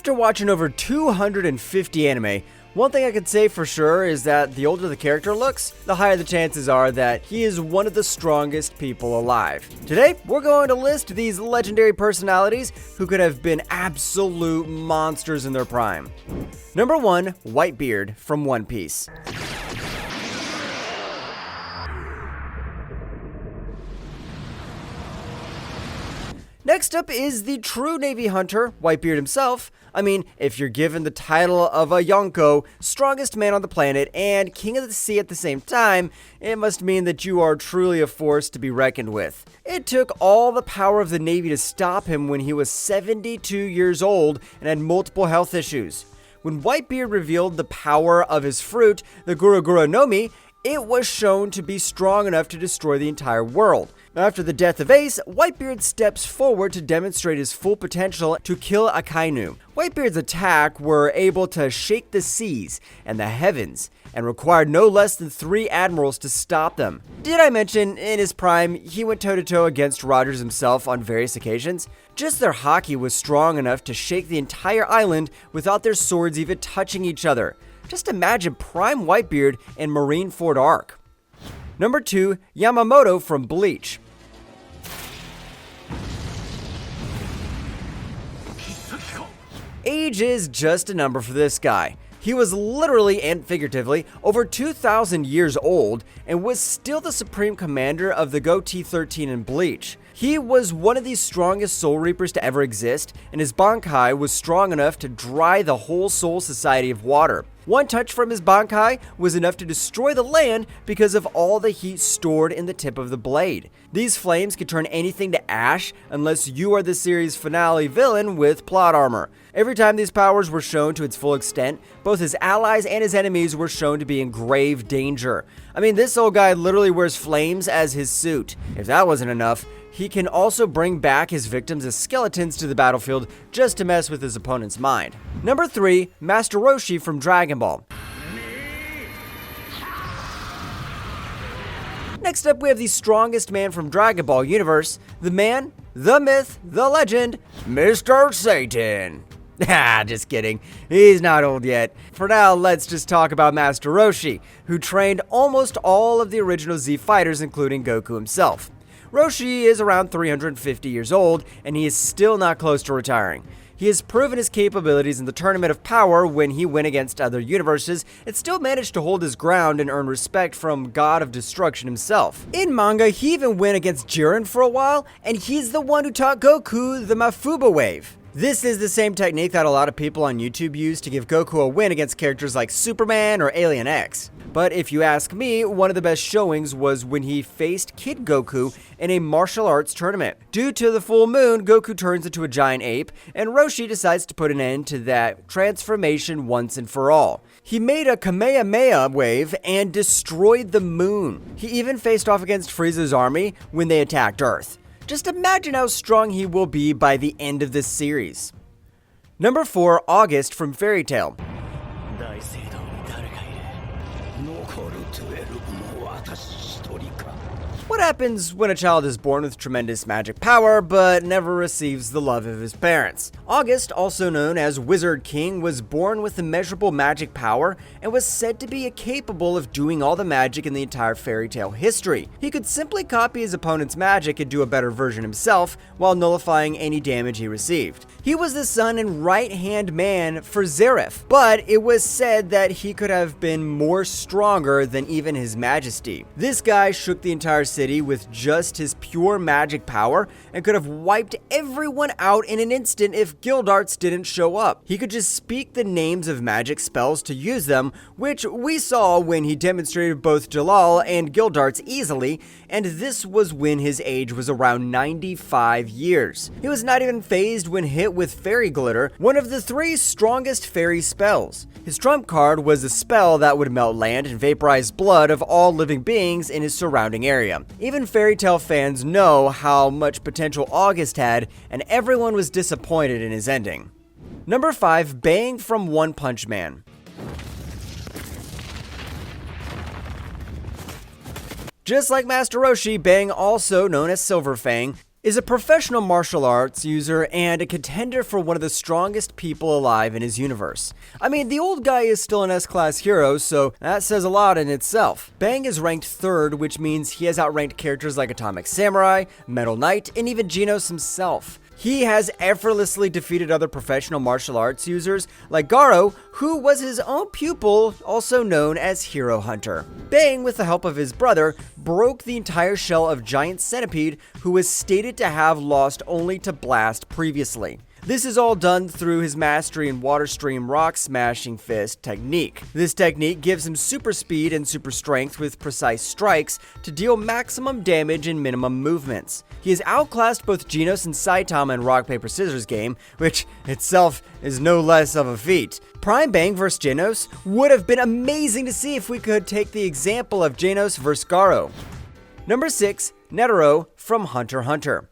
After watching over 250 anime, one thing I can say for sure is that the older the character looks, the higher the chances are that he is one of the strongest people alive. Today, we're going to list these legendary personalities who could have been absolute monsters in their prime. Number 1, Whitebeard from One Piece. Next up is the true Navy hunter, Whitebeard himself. I mean, if you're given the title of a Yonko, strongest man on the planet, and king of the sea at the same time, it must mean that you are truly a force to be reckoned with. It took all the power of the Navy to stop him when he was 72 years old and had multiple health issues. When Whitebeard revealed the power of his fruit, the Guru Guru no Mi, it was shown to be strong enough to destroy the entire world. After the death of Ace, Whitebeard steps forward to demonstrate his full potential to kill Akainu. Whitebeard's attack were able to shake the seas and the heavens, and required no less than 3 admirals to stop them. Did I mention, in his prime, he went toe-to-toe against Rogers himself on various occasions? Just their haki was strong enough to shake the entire island without their swords even touching each other. Just imagine prime Whitebeard in Marineford arc. Number 2, Yamamoto from Bleach. Age is just a number for this guy. He was literally and figuratively over 2,000 years old and was still the supreme commander of the Goatee 13 in Bleach. He was one of the strongest Soul Reapers to ever exist, and his Bankai was strong enough to dry the whole Soul Society of water. One touch from his Bankai was enough to destroy the land because of all the heat stored in the tip of the blade. These flames can turn anything to ash unless you are the series finale villain with plot armor. Every time these powers were shown to its full extent, both his allies and his enemies were shown to be in grave danger. I mean, this old guy literally wears flames as his suit. If that wasn't enough, he can also bring back his victims as skeletons to the battlefield just to mess with his opponent's mind. Number 3, Master Roshi from Dragon Ball. Next up, we have the strongest man from Dragon Ball universe, the man, the myth, the legend, Mr. Satan. Just kidding. He's not old yet. For now, let's just talk about Master Roshi, who trained almost all of the original Z fighters, including Goku himself. Roshi is around 350 years old, and he is still not close to retiring. He has proven his capabilities in the Tournament of Power when he went against other universes and still managed to hold his ground and earn respect from God of Destruction himself. In manga, he even went against Jiren for a while, and he's the one who taught Goku the Mafuba wave. This is the same technique that a lot of people on YouTube use to give Goku a win against characters like Superman or Alien X. But if you ask me, one of the best showings was when he faced Kid Goku in a martial arts tournament. Due to the full moon, Goku turns into a giant ape, and Roshi decides to put an end to that transformation once and for all. He made a Kamehameha wave and destroyed the moon. He even faced off against Frieza's army when they attacked Earth. Just imagine how strong he will be by the end of this series. Number 4, August from Fairy Tail. What happens when a child is born with tremendous magic power but never receives the love of his parents? August, also known as Wizard King, was born with immeasurable magic power and was said to be capable of doing all the magic in the entire fairy tale history. He could simply copy his opponent's magic and do a better version himself while nullifying any damage he received. He was the son and right-hand man for Zeref, but it was said that he could have been more stronger than even his majesty. This guy shook the entire city with just his pure magic power and could have wiped everyone out in an instant if Gildarts didn't show up. He could just speak the names of magic spells to use them, which we saw when he demonstrated both Jalal and Gildarts easily, and this was when his age was around 95 years. He was not even phased when hit with Fairy Glitter, one of the 3 strongest fairy spells. His trump card was a spell that would melt land and vaporize blood of all living beings in his surrounding area. Even Fairy Tail fans know how much potential August had, and everyone was disappointed in his ending. Number 5, Bang from One Punch Man. Just like Master Roshi, Bang, also known as Silver Fang, is a professional martial arts user and a contender for one of the strongest people alive in his universe. I mean, the old guy is still an S-class hero, so that says a lot in itself. Bang is ranked 3rd, which means he has outranked characters like Atomic Samurai, Metal Knight, and even Genos himself. He has effortlessly defeated other professional martial arts users like Garo, who was his own pupil, also known as Hero Hunter. Bang, with the help of his brother, broke the entire shell of Giant Centipede, who was stated to have lost only to Blast previously. This is all done through his mastery in Water Stream Rock Smashing Fist technique. This technique gives him super speed and super strength with precise strikes to deal maximum damage in minimum movements. He has outclassed both Genos and Saitama in Rock Paper Scissors game, which itself is no less of a feat. Prime Bang vs Genos would have been amazing to see if we could take the example of Genos vs Garo. Number 6, Netero from Hunter x Hunter.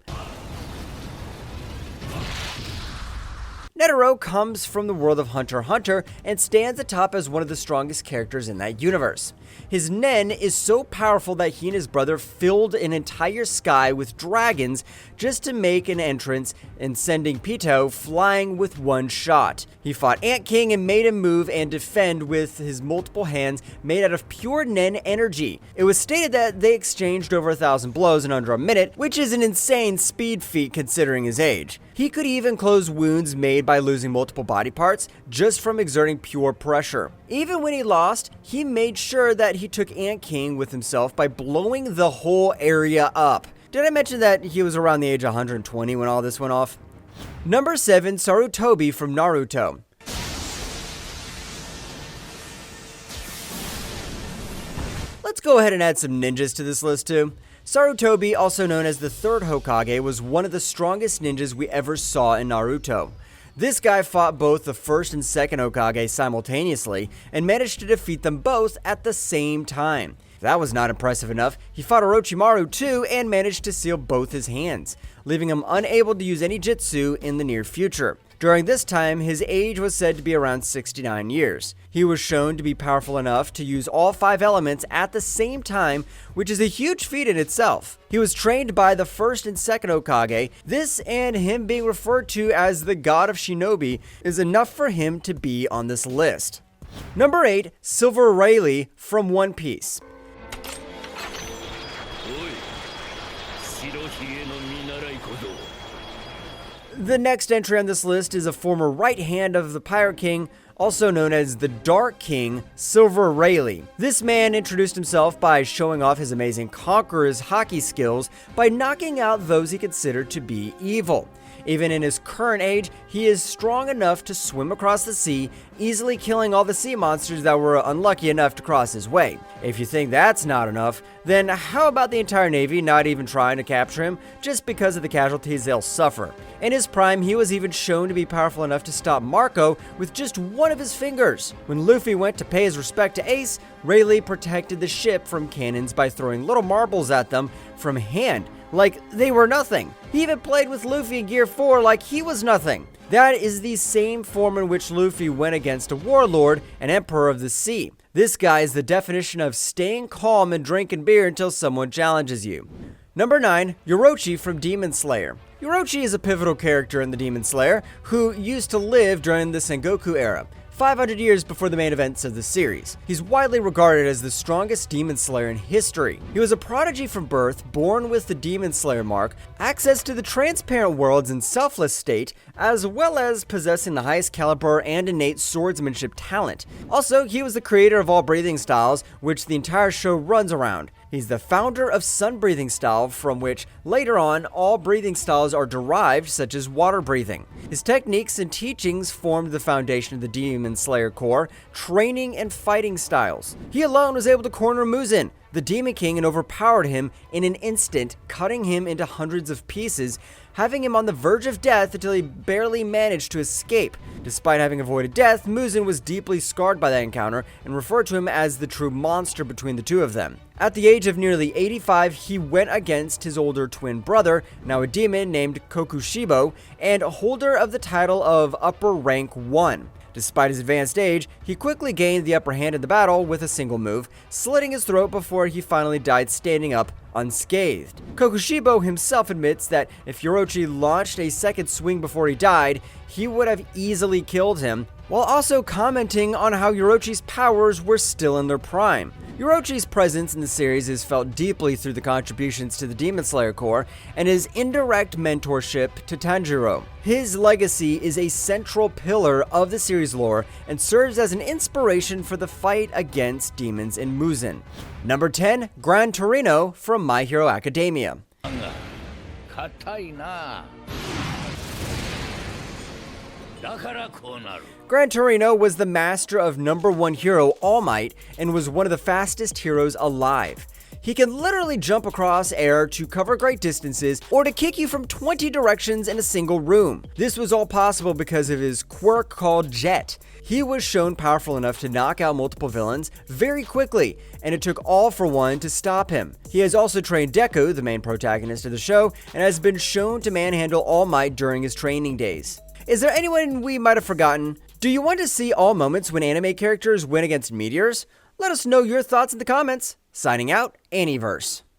Netero comes from the world of Hunter x Hunter and stands atop as one of the strongest characters in that universe. His Nen is so powerful that he and his brother filled an entire sky with dragons just to make an entrance and sending Pito flying with one shot. He fought Ant King and made him move and defend with his multiple hands made out of pure Nen energy. It was stated that they exchanged over 1,000 blows in under a minute, which is an insane speed feat considering his age. He could even close wounds made by losing multiple body parts just from exerting pure pressure. Even when he lost, he made sure that he took Ant King with himself by blowing the whole area up. Did I mention that he was around the age of 120 when all this went off? Number 7, Sarutobi from Naruto. Let's go ahead and add some ninjas to this list too. Sarutobi, also known as the 3rd Hokage, was one of the strongest ninjas we ever saw in Naruto. This guy fought both the 1st and 2nd Hokage simultaneously and managed to defeat them both at the same time. If that was not impressive enough, he fought Orochimaru too and managed to seal both his hands, leaving him unable to use any jutsu in the near future. During this time, his age was said to be around 69 years. He was shown to be powerful enough to use all 5 elements at the same time, which is a huge feat in itself. He was trained by the 1st and 2nd Hokage. This and him being referred to as the God of Shinobi is enough for him to be on this list. Number 8, Silver Rayleigh from One Piece. The next entry on this list is a former right hand of the Pirate King, also known as the Dark King, Silver Rayleigh. This man introduced himself by showing off his amazing Conqueror's hockey skills by knocking out those he considered to be evil. Even in his current age, he is strong enough to swim across the sea, easily killing all the sea monsters that were unlucky enough to cross his way. If you think that's not enough, then how about the entire Navy not even trying to capture him just because of the casualties they'll suffer? In his prime, he was even shown to be powerful enough to stop Marco with just one of his fingers. When Luffy went to pay his respect to Ace, Rayleigh protected the ship from cannons by throwing little marbles at them from hand, like they were nothing. He even played with Luffy in Gear 4 like he was nothing. That is the same form in which Luffy went against a warlord and emperor of the sea. This guy is the definition of staying calm and drinking beer until someone challenges you. Number 9, Yochi from Demon Slayer. Yochi is a pivotal character in the Demon Slayer who used to live during the Sengoku era, 500 years before the main events of the series. He's widely regarded as the strongest Demon Slayer in history. He was a prodigy from birth, born with the Demon Slayer mark, access to the transparent worlds and selfless state, as well as possessing the highest caliber and innate swordsmanship talent. Also, he was the creator of all breathing styles, which the entire show runs around. He's the founder of sun breathing style, from which later on all breathing styles are derived, such as water breathing. His techniques and teachings formed the foundation of the Demon Slayer core, training and fighting styles. He alone was able to corner Muzan, the Demon King, and overpowered him in an instant, cutting him into hundreds of pieces, having him on the verge of death until he barely managed to escape. Despite having avoided death, Muzan was deeply scarred by that encounter and referred to him as the true monster between the two of them. At the age of nearly 85, he went against his older twin brother, now a demon named Kokushibo, and holder of the title of Upper Rank 1. Despite his advanced age, he quickly gained the upper hand in the battle with a single move, slitting his throat before he finally died standing up unscathed. Kokushibo himself admits that if Yochi launched a second swing before he died, he would have easily killed him, while also commenting on how Yochi's powers were still in their prime. Yochi's presence in the series is felt deeply through the contributions to the Demon Slayer Corps and his indirect mentorship to Tanjiro. His legacy is a central pillar of the series lore and serves as an inspiration for the fight against demons in Muzan. Number 10, Gran Torino from My Hero Academia. Gran Torino was the master of number 1 hero All Might and was one of the fastest heroes alive. He can literally jump across air to cover great distances or to kick you from 20 directions in a single room. This was all possible because of his quirk called Jet. He was shown powerful enough to knock out multiple villains very quickly, and it took All for One to stop him. He has also trained Deku, the main protagonist of the show, and has been shown to manhandle All Might during his training days. Is there anyone we might have forgotten? Do you want to see all moments when anime characters win against meteors? Let us know your thoughts in the comments. Signing out, Aniverse.